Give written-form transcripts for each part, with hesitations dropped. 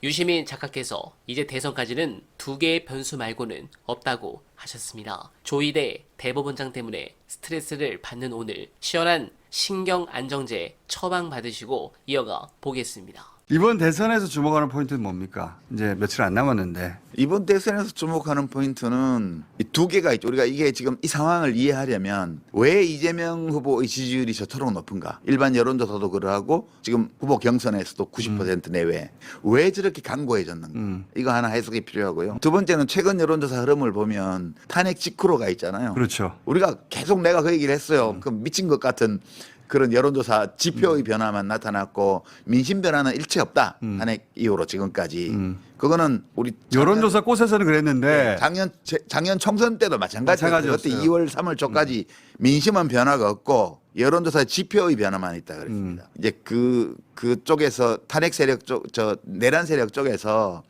유시민 작가께서 이제 대선까지는 두 개의 변수 말고는 없다고 하셨습니다. 조희대 대법원장 때문에 스트레스를 받는 오늘 시원한 신경안정제 처방받으시고 이어가 보겠습니다. 이번 대선에서 주목하는 포인트는 뭡니까? 이제 며칠 안 남았는데. 이번 대선에서 주목하는 포인트는 이 두 개가 있죠. 우리가 이게 지금 이 상황을 이해하려면 왜 이재명 후보의 지지율이 저토록 높은가? 일반 여론조사도 그러하고 지금 후보 경선에서도 90% 내외. 왜 저렇게 강고해졌는가? 이거 하나 해석이 필요하고요. 두 번째는 최근 여론조사 흐름을 보면 탄핵 직후로 가 있잖아요. 그렇죠. 우리가 계속 내가 그 얘기를 했어요. 그 미친 것 같은 그런 여론조사 지표의 변화만 나타났고 민심 변화는 일체 없다. 탄핵 이후로 지금까지. 그거는 우리 여론조사 꽃에서는 그랬는데 작년 총선 때도 마찬가지였어요. 그때 마찬가지였어요. 2월, 3월 초까지 민심은 변화가 없고 여론조사 지표의 변화만 있다 그랬습니다. 이제 그쪽에서 탄핵 세력 내란 세력 쪽에서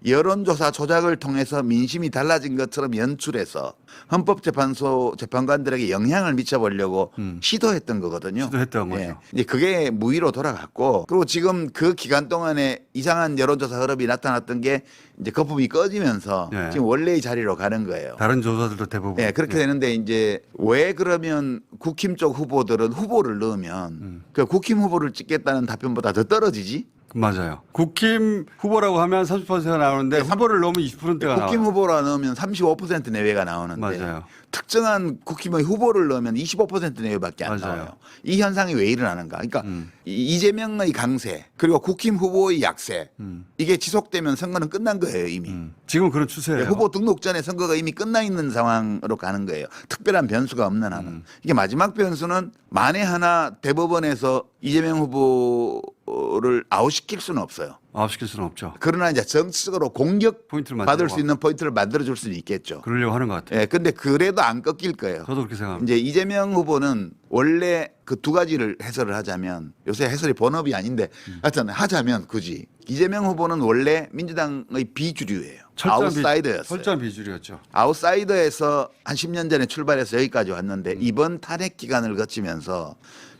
여론조사 조작을 통해서 민심이 달라진 것처럼 연출해서 헌법재판소 재판관들에게 영향을 미쳐보려고 시도했던 거거든요. 시도했던 거죠. 이제 그게 무의로 돌아갔고, 그리고 지금 그 기간 동안에 이상한 여론조사 흐름이 나타났던 게 이제 거품이 꺼지면서 네. 지금 원래의 자리로 가는 거예요. 다른 조사들도 대부분. 네, 그렇게 되는데 이제 왜 그러면 국힘 쪽 후보들은 후보를 넣으면 그 국힘 후보를 찍겠다는 답변보다 더 떨어지지? 맞아요. 국힘 후보라고 하면 30%가 나오는데 후보를 넣으면 20%가 나와요. 국힘 후보라 넣으면 35% 내외가 나오는데 맞아요. 특정한 국힘의 후보를 넣으면 25% 내외밖에 안 맞아요. 나와요. 이 현상이 왜 일어나는가? 그러니까 이재명의 강세 그리고 국힘 후보의 약세 이게 지속되면 선거는 끝난 거예요 이미. 지금 그런 추세예요. 후보 등록 전에 선거가 이미 끝나 있는 상황으로 가는 거예요. 특별한 변수가 없는 한은. 이게 마지막 변수는 만에 하나 대법원에서 이재명 후보를 아웃시킬 수는 없어요. 아웃시킬 수는 없죠. 그러나 이제 정치적으로 공격 포인트를 받을 만들고. 수 있는 포인트를 만들어 줄 수는 있겠죠. 그러려고 하는 것 같아요. 예, 근데 그래도 안 꺾일 거예요. 저도 그렇게 생각합니다. 이제 이재명 후보는 원래 그 두 가지를 해설을 하자면 요새 해설이 본업이 아닌데 하여튼 하자면 굳이 이재명 후보는 원래 민주당의 비주류예요. 아웃사이더였어요. 철저한 비주류였죠. 아웃사이더에서 한 10년 전에 출발해서 여기까지 왔는데 이번 탄핵 기간을 거치면서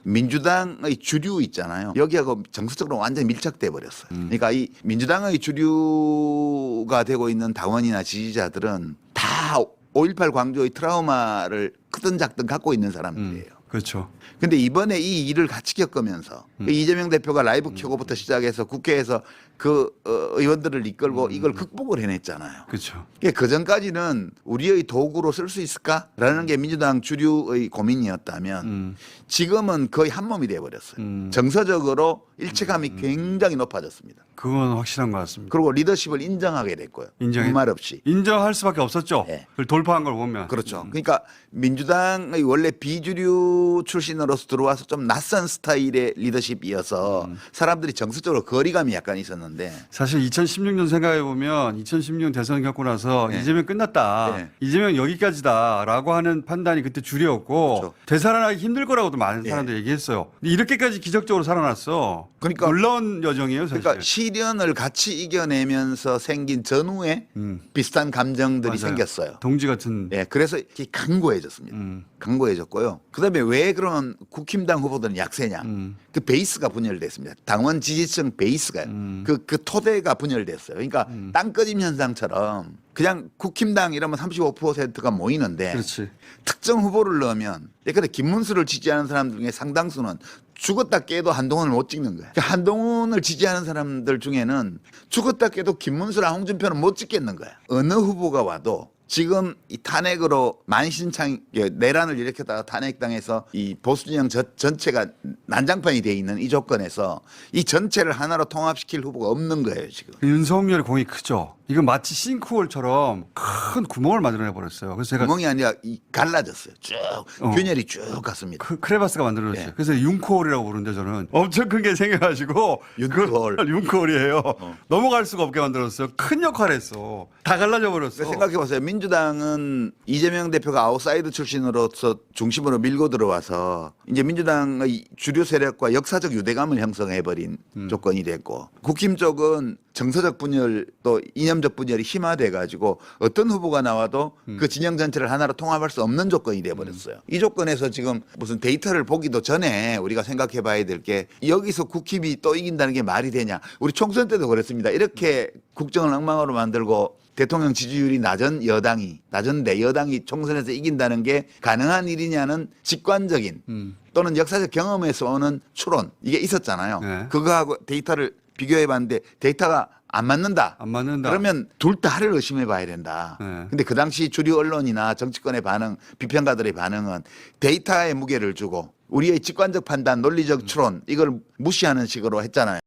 민주당의 주류 있잖아요. 여기하고 정서적으로 완전히 밀착돼 버렸어요. 그러니까 이 민주당의 주류가 되고 있는 당원이나 지지자들은 다 5.18 광주의 트라우마를 크든 작든 갖고 있는 사람들이에요. 그렇죠. 근데 이번에 이 일을 같이 겪으면서 이재명 대표가 라이브 켜고부터 시작해서 국회에서 그 의원들을 이끌고 이걸 극복을 해냈잖아요. 그렇죠. 그 전까지는 우리의 도구로 쓸 수 있을까라는 게 민주당 주류의 고민이었다면 지금은 거의 한 몸이 돼버렸어요. 정서적으로 일체감이 굉장히 높아졌습니다. 그건 확실한 것 같습니다. 그리고 리더십을 인정하게 됐고요. 말 없이. 인정할 수밖에 없었죠. 네. 그걸 돌파한 걸 보면. 그렇죠. 그러니까 민주당의 원래 비주류 출신으로서 들어와서 좀 낯선 스타일의 리더십이어서 사람들이 정서적으로 거리감이 약간 있었는데 사실 2016년 생각해 보면 2016년 대선 겪고 나서 네. 이재명 끝났다. 네. 이재명 여기까지다라고 하는 판단이 그때 주류였고 그렇죠. 되살아나기 힘들 거라고도 많은 네. 사람들이 얘기했어요. 근데 이렇게까지 기적적으로 살아났어. 그러니까- 놀라운 여정이에요, 사실. 그러니까 시련을 같이 이겨내면서 생긴 전후에 비슷한 감정들이 맞아요. 생겼어요. 동지 같은. 예, 그래서 이렇게 강고해졌습니다. 강고해졌고요. 그다음에 왜 그런 국힘당 후보들은 약세냐? 그 베이스가 분열됐습니다. 당원 지지층 베이스가 그 토대가 분열됐어요. 그러니까 땅꺼짐 현상처럼 그냥 국힘당 이러면 35%가 모이는데 그렇지. 특정 후보를 넣으면 예컨대 김문수를 지지하는 사람들 중에 상당수는 죽었다 깨도 한동훈을 못 찍는 거예요. 그러니까 한동훈을 지지하는 사람들 중에는 죽었다 깨도 김문수랑 홍준표는 못 찍겠는 거야. 어느 후보가 와도 지금 이 탄핵으로 만신창 내란을 일으켰다가 탄핵당해서 이 보수 진영 전체가 난장판이 돼 있는 이 조건에서 이 전체를 하나로 통합시킬 후보가 없는 거예요 지금. 윤석열의 공이 크죠. 이건 마치 싱크홀처럼 큰 구멍을 만들어내 버렸어요. 그래서 제가 구멍이 아니라 갈라졌어요. 쭉 균열이 쭉 갔습니다. 크레바스가 만들어졌어요. 네. 그래서 융코홀이라고 부르는데 저는 엄청 큰 게 생겨가지고 윤코홀. 그걸 융코홀이에요. 넘어갈 수가 없게 만들었어요. 큰 역할을 했어. 다 갈라져 버렸어. 생각해 보세요. 민주당은 이재명 대표가 아웃사이드 출신으로서 중심으로 밀고 들어와서 이제 민주당의 주류 세력과 역사적 유대감을 형성해버린 조건이 됐고, 국힘 쪽은 정서적 분열 또 이념적 분열이 심화돼 가지고 어떤 후보가 나와도 그 진영 전체를 하나로 통합할 수 없는 조건이 돼 버렸어요. 이 조건에서 지금 무슨 데이터를 보기도 전에 우리가 생각해 봐야 될 게, 여기서 국힘이 또 이긴다는 게 말이 되냐. 우리 총선 때도 그랬습니다. 이렇게 국정을 엉망으로 만들고 대통령 지지율이 낮은 내여당이 총선에서 이긴다는 게 가능한 일이냐는 직관적인 또는 역사적 경험에서 오는 추론, 이게 있었잖아요. 네. 그거하고 데이터를 비교해 봤는데 데이터가 안 맞는다. 안 맞는다. 그러면 둘 다를 의심해 봐야 된다. 네. 근데 그 당시 주류 언론이나 정치권의 반응, 비평가들의 반응은 데이터에 무게를 주고 우리의 직관적 판단, 논리적 추론, 이걸 무시하는 식으로 했잖아요.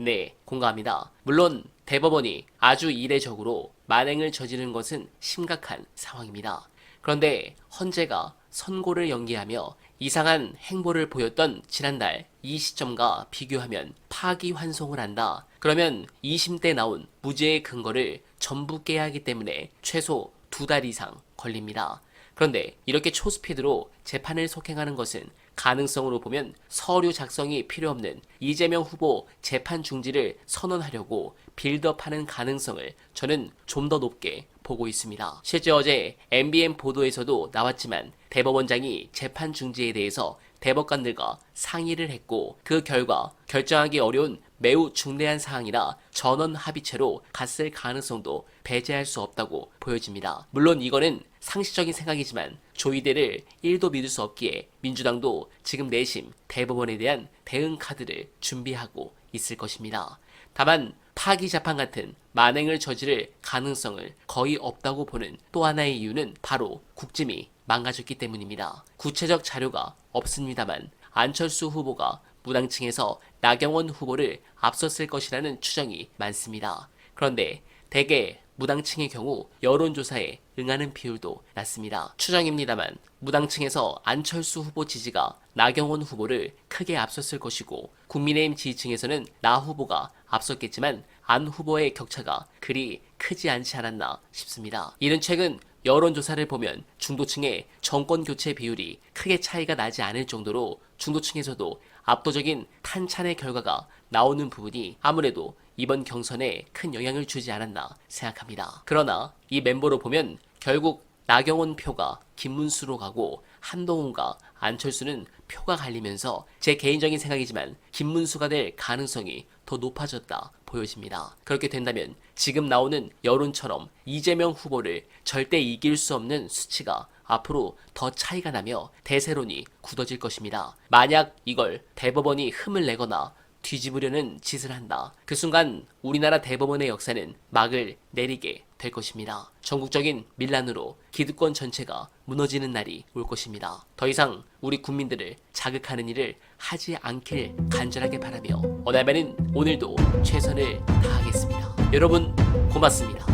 네, 공감합니다. 물론 대법원이 아주 이례적으로 만행을 저지른 것은 심각한 상황입니다. 그런데 헌재가 선고를 연기하며 이상한 행보를 보였던 지난달 이 시점과 비교하면 파기환송을 한다. 그러면 2심 때 나온 무죄의 근거를 전부 깨야 하기 때문에 최소 2달 이상 걸립니다. 그런데 이렇게 초스피드로 재판을 속행하는 것은 가능성으로 보면 서류 작성이 필요 없는 이재명 후보 재판 중지를 선언하려고 빌드업하는 가능성을 저는 좀 더 높게 보고 있습니다. 실제 어제 MBN 보도에서도 나왔지만 대법원장이 재판 중지에 대해서 대법관들과 상의를 했고, 그 결과 결정하기 어려운 매우 중대한 사항이라 전원 합의체로 갔을 가능성도 배제할 수 없다고 보여집니다. 물론 이거는 상식적인 생각이지만 조이대를 1도 믿을 수 없기에 민주당도 지금 내심 대법원에 대한 대응 카드를 준비하고 있을 것입니다. 다만 파기 재판 같은 만행을 저지를 가능성을 거의 없다고 보는 또 하나의 이유는 바로 국짐이 망가졌기 때문입니다. 구체적 자료가 없습니다만 안철수 후보가 무당층에서 나경원 후보를 앞섰을 것이라는 추정이 많습니다. 그런데 대개 무당층의 경우 여론조사에 응하는 비율도 낮습니다. 추정입니다만 무당층에서 안철수 후보 지지가 나경원 후보를 크게 앞섰을 것이고, 국민의힘 지지층에서는 나 후보가 앞섰겠지만 안 후보의 격차가 그리 크지 않지 않았나 싶습니다. 이는 최근 여론조사를 보면 중도층의 정권 교체 비율이 크게 차이가 나지 않을 정도로 중도층에서도 압도적인 탄찬의 결과가 나오는 부분이 아무래도 이번 경선에 큰 영향을 주지 않았나 생각합니다. 그러나 이 멤버로 보면 결국 나경원 표가 김문수로 가고 한동훈과 안철수는 표가 갈리면서 제 개인적인 생각이지만 김문수가 될 가능성이 더 높아졌다 보여집니다. 그렇게 된다면 지금 나오는 여론처럼 이재명 후보를 절대 이길 수 없는 수치가 앞으로 더 차이가 나며 대세론이 굳어질 것입니다. 만약 이걸 대법원이 흠을 내거나 뒤집으려는 짓을 한다. 그 순간 우리나라 대법원의 역사는 막을 내리게 될 것입니다. 전국적인 밀란으로 기득권 전체가 무너지는 날이 올 것입니다. 더 이상 우리 국민들을 자극하는 일을 하지 않길 간절하게 바라며, 어날바는 오늘도 최선을 다하겠습니다. 여러분 고맙습니다.